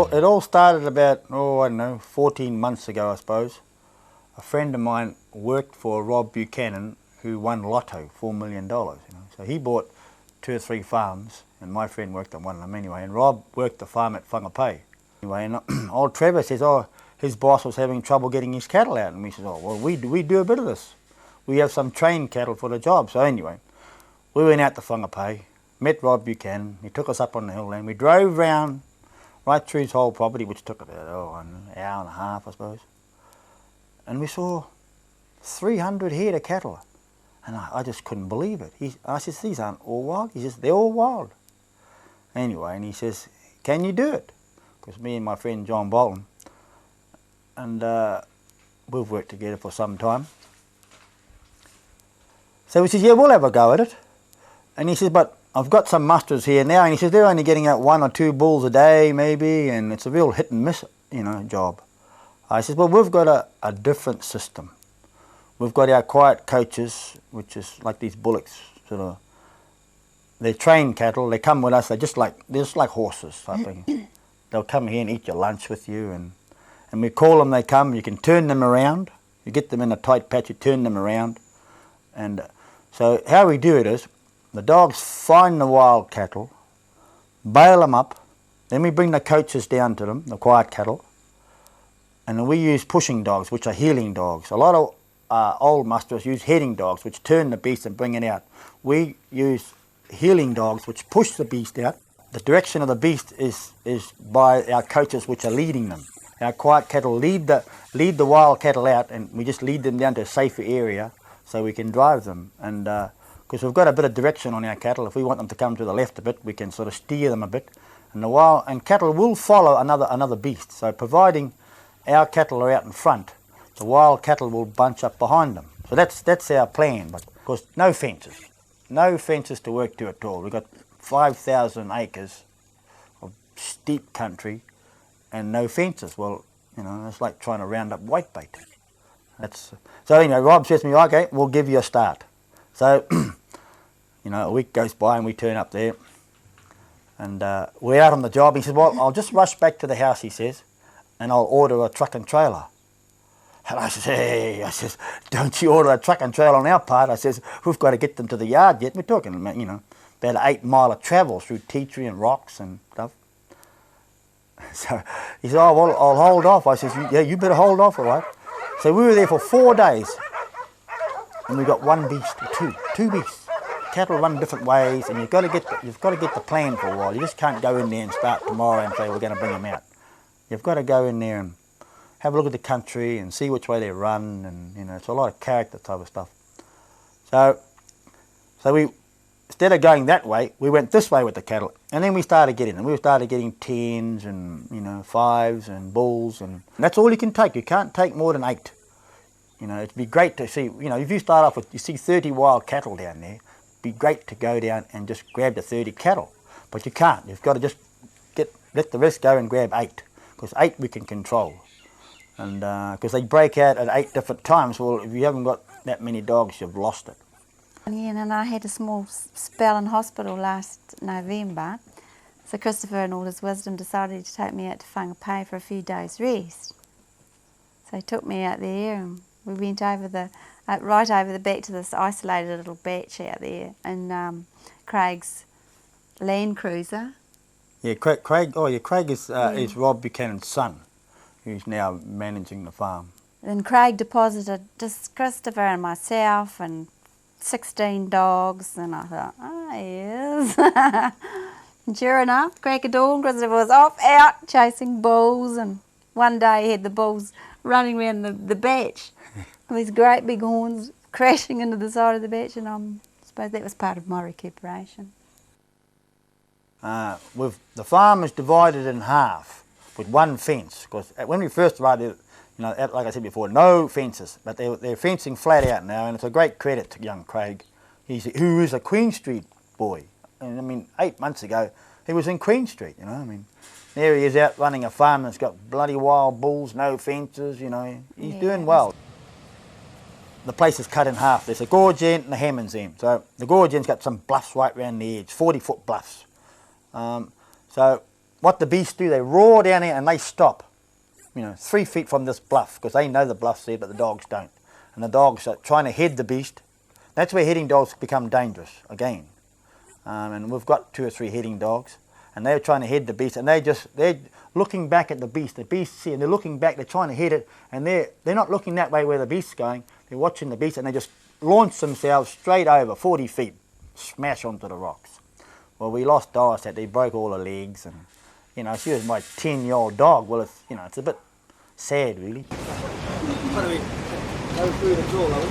it all started about, I don't know, 14 months ago, I suppose. A friend of mine worked for Rob Buchanan, who won Lotto, $4 million. So he bought 2 or 3 farms, and my friend worked on one of them anyway. And Rob worked the farm at Whangapē. Anyway, and old Trevor says, his boss was having trouble getting his cattle out, and we said, well, we do a bit of this. We have some trained cattle for the job. So anyway, we went out to Whangapē, met Rob Buchanan. He took us up on the hill, and we drove round right through his whole property, which took about an hour and a half, I suppose. And we saw 300 head of cattle. And I just couldn't believe it. I said, these aren't all wild. He says, they're all wild. Anyway, and he says, can you do it? Because me and my friend John Bolton, and we've worked together for some time. So he says, yeah, we'll have a go at it. And he says, but I've got some musterers here now. And he says, they're only getting out 1 or 2 bulls a day, maybe, and it's a real hit and miss, job. I said, well, we've got a different system. We've got our quiet coaches, which is like these bullocks, sort of. They're trained cattle. They come with us. They're just like horses type thing. They'll come here and eat your lunch with you, and we call them. They come. You can turn them around. You get them in a tight patch. You turn them around, and so how we do it is, the dogs find the wild cattle, bail them up. Then we bring the coaches down to them, the quiet cattle. And then we use pushing dogs, which are heeling dogs. A lot of old musterers use heading dogs, which turn the beast and bring it out. We use heeling dogs, which push the beast out. The direction of the beast is by our coaches, which are leading them. Our quiet cattle lead the wild cattle out, and we just lead them down to a safer area so we can drive them. And because we've got a bit of direction on our cattle, if we want them to come to the left a bit, we can sort of steer them a bit. And cattle will follow another beast. So providing our cattle are out in front, the wild cattle will bunch up behind them. So that's our plan. But of course, no fences to work to at all. We've got 5,000 acres of steep country and no fences. Well, it's like trying to round up whitebait. So anyway, Rob says to me, okay, we'll give you a start. So a week goes by and we turn up there, and we're out on the job. He says, well, I'll just rush back to the house, he says, and I'll order a truck and trailer. And I says, hey, don't you order a truck and trailer on our part. I says, we've got to get them to the yard yet. We're talking, about an 8 mile of travel through tea tree and rocks and stuff. So he said, oh, well, I'll hold off. I says, yeah, you better hold off, all right. So we were there for 4 days, and we got 1 beast, or 2 beasts. Cattle run different ways, and you've got to get the plan for a while. You just can't go in there and start tomorrow and say we're going to bring them out. You've got to go in there and have a look at the country and see which way they run, and it's a lot of character type of stuff. So we, instead of going that way, we went this way with the cattle, and then we started getting them. We started getting 10s and 5s and bulls, and that's all you can take. You can't take more than 8. It'd be great to see. If you start off with, you see 30 wild cattle down there, it'd be great to go down and just grab the 30 cattle, but you can't. You've got to just let the rest go and grab 8, because 8 we can control. And because they break out at 8 different times, well, if you haven't got that many dogs, you've lost it. Yeah, and I had a small spell in hospital last November, so Christopher in all his wisdom decided to take me out to Whangapē for a few days' rest. So he took me out there, and we went over right over the back to this isolated little batch out there in Craig's Land Cruiser. Yeah, Craig is Rob Buchanan's son, who's now managing the farm. Then Craig deposited just Christopher and myself and 16 dogs, and I thought, oh yes. And sure enough, crack of dawn, Christopher was off out chasing bulls, and one day he had the bulls running around the batch with these great big horns crashing into the side of the batch, and I suppose that was part of my recuperation. The farm is divided in half with 1 fence, because when we first arrived, like I said before, no fences, but they're fencing flat out now, and it's a great credit to young Craig, who is a Queen Street boy. And 8 months ago, he was in Queen Street, There he is out running a farm that's got bloody wild bulls, no fences, he's doing well. The place is cut in half. There's a gorge end and a Hammond's end. So the gorge end's got some bluffs right around the edge, 40-foot bluffs. So what the beasts do, they roar down there and they stop, 3 feet from this bluff, because they know the bluff's there, but the dogs don't. And the dogs are trying to head the beast. That's where heading dogs become dangerous again. And we've got 2 or 3 heading dogs, and they're trying to head the beast, and they're looking back at the beast. The beast's here, and they're looking back, they're trying to head it, and they're not looking that way where the beast's going. They're watching the beast, and they just launch themselves straight over 40 feet, smash onto the rocks. Well, we lost Doris that they broke all her legs, and she was my 10-year-old dog. Well, it's a bit sad, really. How do we go through the door, are we?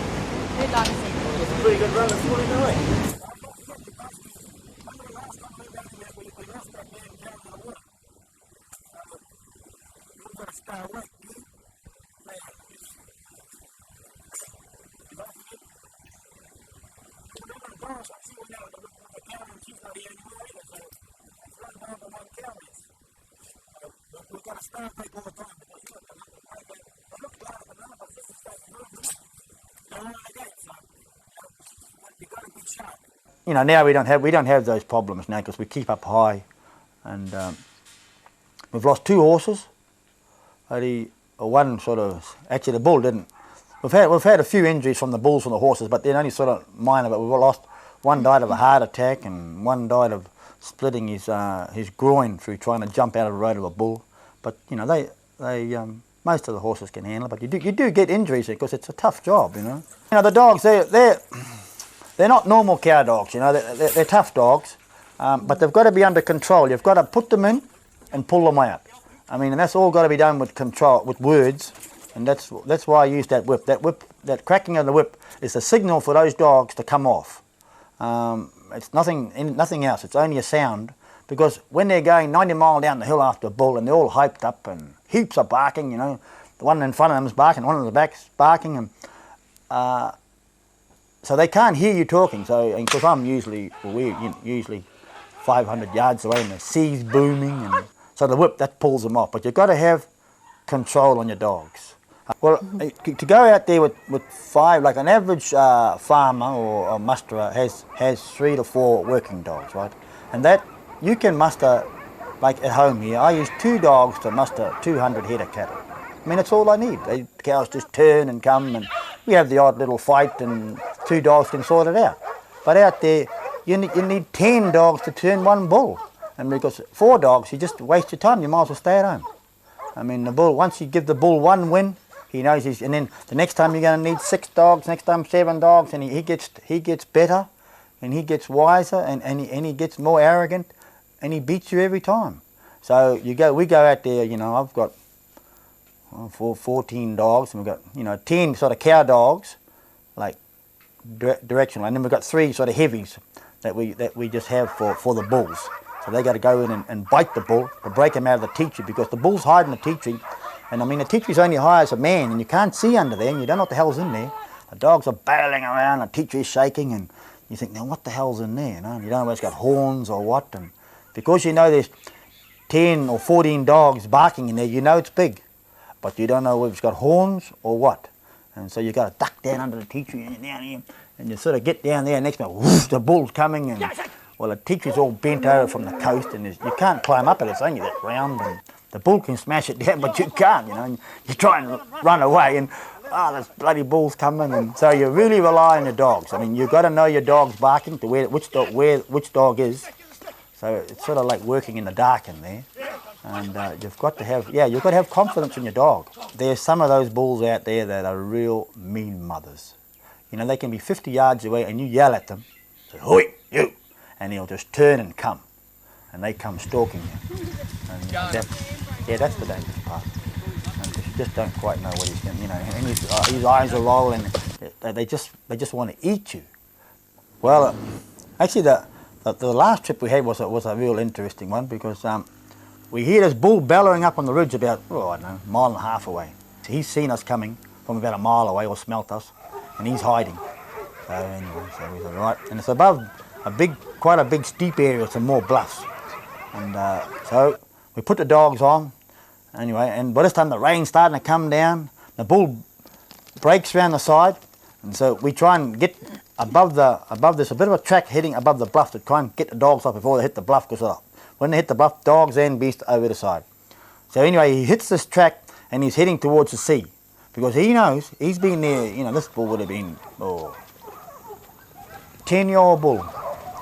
It's a pretty good run this morning, isn't it? Now we don't have those problems now because we keep up high, and we've lost 2 horses. One sort of, actually the bull didn't. We've had a few injuries from the bulls and the horses, but they're only sort of minor. But we've lost, one died of a heart attack, and one died of splitting his groin through trying to jump out of the road of a bull. But they most of the horses can handle it, but you do get injuries because it's a tough job. The dogs they're not normal cow dogs, they're tough dogs, but they've got to be under control. You've got to put them in and pull them out. And that's all got to be done with control, with words, and that's why I use that whip. That cracking of the whip is a signal for those dogs to come off. It's nothing else, it's only a sound, because when they're going 90 miles down the hill after a bull and they're all hyped up and heaps of barking, the one in front of them is barking, one in the back's barking, and so they can't hear you talking. So, because we're usually 500 yards away and the sea's booming, and so the whip, that pulls them off. But you've got to have control on your dogs. Well, to go out there with 5, like an average farmer or musterer has 3 to 4 working dogs, right? And that you can muster, like at home here, I use 2 dogs to muster 200 head of cattle. That's all I need. The cows just turn and come, and we have the odd little fight, and 2 dogs can sort it out. But out there, you need 10 dogs to turn 1 bull. And because 4 dogs, you just waste your time. You might as well stay at home. The bull, once you give the bull 1 win, he knows and then the next time you're going to need 6 dogs, next time 7 dogs, and he gets better, and he gets wiser, and he gets more arrogant, and he beats you every time. So we go out there, I've got 14 dogs, and we've got 10 sort of cow dogs, like directional, and then we've got 3 sort of heavies that we just have for the bulls. So they got to go in and bite the bull to break him out of the teepee, because the bull's hiding the teepee, and the teepee's only high as a man, and you can't see under there, and you don't know what the hell's in there. The dogs are bailing around, the teepee's shaking, and you think, now what the hell's in there? You don't know whether it's got horns or what, and because there's 10 or 14 dogs barking in there, it's big. But you don't know whether it's got horns or what. And so you got to duck down under the teepee, and you're down here, and you sort of get down there, and next minute, whoosh, the bull's coming, and the teepee's all bent over from the coast, and you can't climb up it, it's only that round, and the bull can smash it down, but you can't, and you try and run away, and this bloody bull's coming, and so you really rely on your dogs. You've got to know your dog's barking, to which dog is, so it's sort of like working in the dark in there. And you've got to have confidence in your dog. There's some of those bulls out there that are real mean mothers. They can be 50 yards away and you yell at them, say, "Hoi, you!" and he'll just turn and come. And they come stalking you. And that's the dangerous part. And you just don't quite know what he's doing, and his eyes are rolling. They just want to eat you. Well, actually the last trip we had was a real interesting one, because we hear this bull bellowing up on the ridge about, I don't know, 1.5 miles away. So he's seen us coming from about 1 mile away, or smelt us, and he's hiding. So anyway, we said, right. And it's above quite a big steep area, some more bluffs. And so we put the dogs on, anyway, and by this time the rain's starting to come down. The bull breaks around the side, and so we try and get above this, a bit of a track heading above the bluff to try and get the dogs off before they hit the bluff, because when they hit the bluff, dogs and beast over the side. So anyway, he hits this track and he's heading towards the sea because he knows he's been there. You know, this bull would have been 10-year-old bull,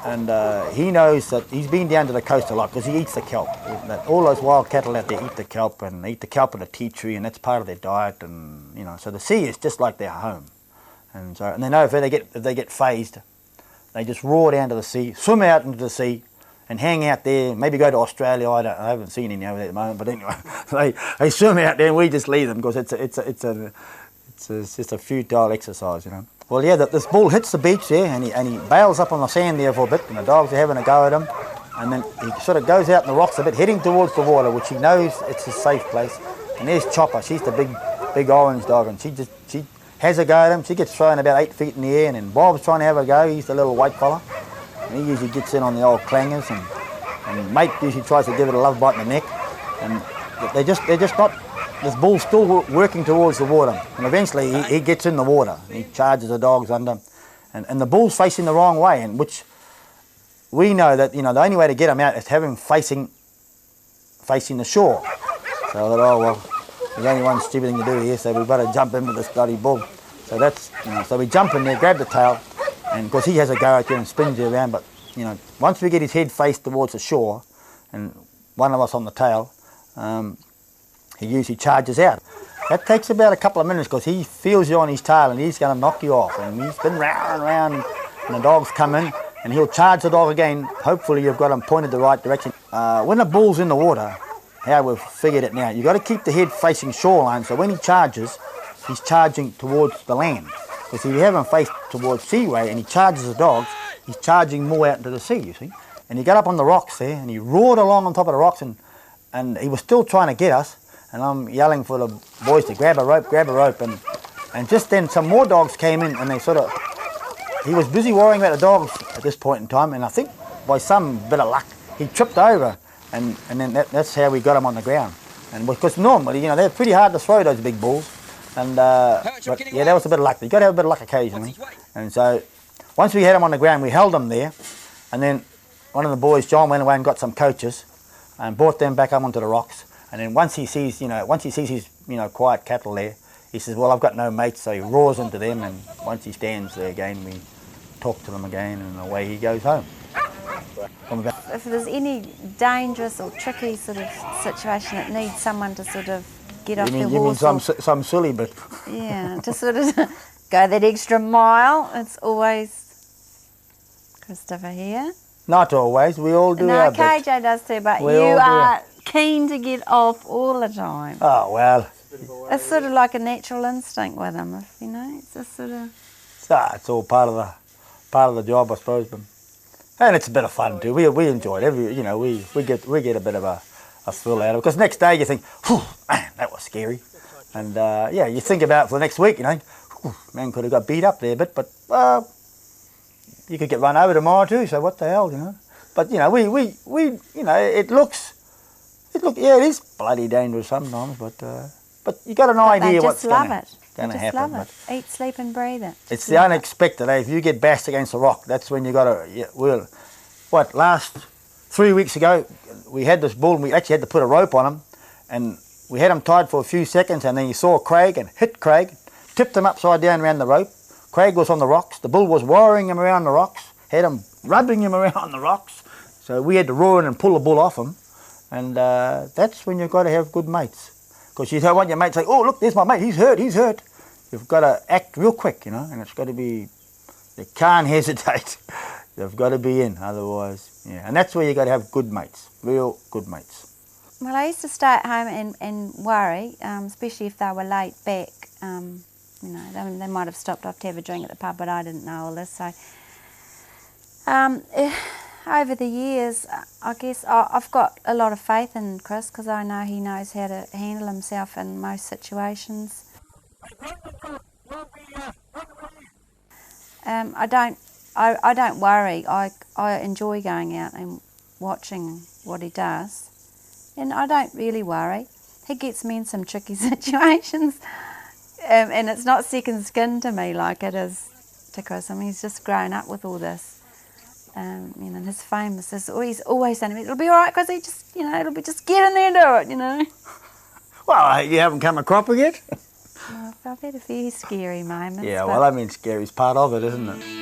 and he knows that he's been down to the coast a lot because he eats the kelp. All those wild cattle out there eat the kelp, and they eat the kelp in a tea tree, and that's part of their diet. And you know, so the sea is just like their home. And so, and they know if they get phased, they just roar down to the sea, swim out into the sea, and hang out there. Maybe go to Australia. I haven't seen any over there at the moment, but anyway, they swim out there, and we just leave them because it's just a futile exercise, you know. Well, yeah, this bull hits the beach there, and he bails up on the sand there for a bit, and the dogs are having a go at him, and then he sort of goes out in the rocks a bit, heading towards the water, which he knows it's a safe place. And there's Chopper. She's the big orange dog, and she has a go at him. She gets thrown about 8 feet in the air, and then Bob's trying to have a go. He's the little white fella, and he usually gets in on the old clangers, and Mate usually tries to give it a love bite in the neck, and they're just not. This bull's still working towards the water, and eventually he gets in the water. He charges the dogs under, and the bull's facing the wrong way, and which we know that, you know, the only way to get him out is have him facing the shore. So I thought, oh well, there's only one stupid thing to do here, so we've got to jump in with this bloody bull. So that's, you know, so we jump in there, grab the tail, and of course he has a go at you and spins you around. But you know, once we get his head faced towards the shore, and one of us on the tail, he usually charges out. That takes about a couple of minutes because he feels you on his tail and he's going to knock you off. And he's been round and round, and the dogs come in, and he'll charge the dog again. Hopefully you've got him pointed the right direction. When the bull's in the water, how we've figured it now, you've got to keep the head facing shoreline, so when he charges, he's charging towards the land. Because if you have him faced towards seaway and he charges the dogs, he's charging more out into the sea, you see. And he got up on the rocks there, and he roared along on top of the rocks, and he was still trying to get us, and I'm yelling for the boys to grab a rope, and just then some more dogs came in, and they sort of, he was busy worrying about the dogs at this point in time, and I think by some bit of luck, he tripped over, and then that's how we got him on the ground. And because normally, you know, they're pretty hard to throw, those big bulls, and but yeah, that was a bit of luck. You got to have a bit of luck occasionally. And so once we had him on the ground, we held him there, and then one of the boys, John, went away and got some coaches and brought them back up onto the rocks. And then once he sees his, you know, quiet cattle there, he says, well, I've got no mates, so he roars into them, and once he stands there again, we talk to them again, and away he goes home. If there's any dangerous or tricky sort of situation that needs someone to sort of get off their horse. You mean some silly bit? Yeah, to sort of go that extra mile, it's always Christopher here. Not always, we all do our bit. No, KJ does too, but you are keen to get off all the time. Oh, well. It's sort of like a natural instinct with him, if you know. It's just sort of. It's all part of the job, I suppose. But, and it's a bit of fun too. We enjoy it. You know, we get a bit of a thrill out of it. Because next day you think, whew, man, that was scary. And yeah, you think about it for the next week. You know, whew, man could have got beat up there a bit, but you could get run over tomorrow too. So what the hell, you know? But you know, we you know, it is bloody dangerous sometimes, but you got an idea what's going to happen. Love it. Eat, sleep, and breathe it. It's the unexpected. If you get bashed against a rock, that's when you got to. Last 3 weeks ago, we had this bull, and we actually had to put a rope on him, and we had him tied for a few seconds, and then he saw Craig and hit Craig, tipped him upside down around the rope. Craig was on the rocks. The bull was worrying him around the rocks, had him rubbing him around the rocks. So we had to roar in and pull the bull off him. And that's when you've got to have good mates. Because you don't want your mate to say, oh, look, there's my mate, he's hurt. You've got to act real quick, you know, and it's got to be, you can't hesitate. You've got to be in, otherwise, yeah. And that's where you've got to have good mates, real good mates. Well, I used to stay at home and worry, especially if they were late back. You know, they might have stopped off to have a drink at the pub, but I didn't know all this. So over the years, I guess I've got a lot of faith in Chris because I know he knows how to handle himself in most situations. I don't worry. I enjoy going out and watching what he does, and I don't really worry. He gets me in some tricky situations, and it's not second skin to me like it is to Chris. I mean, he's just grown up with all this. you know, and his famous is always saying to me, it'll be all right, Chrissy, just, you know, it'll be, just get in there and do it, you know. Well, you haven't come a cropper yet? Well, I've had a few scary moments. Yeah, but well, I mean, scary's part of it, isn't it?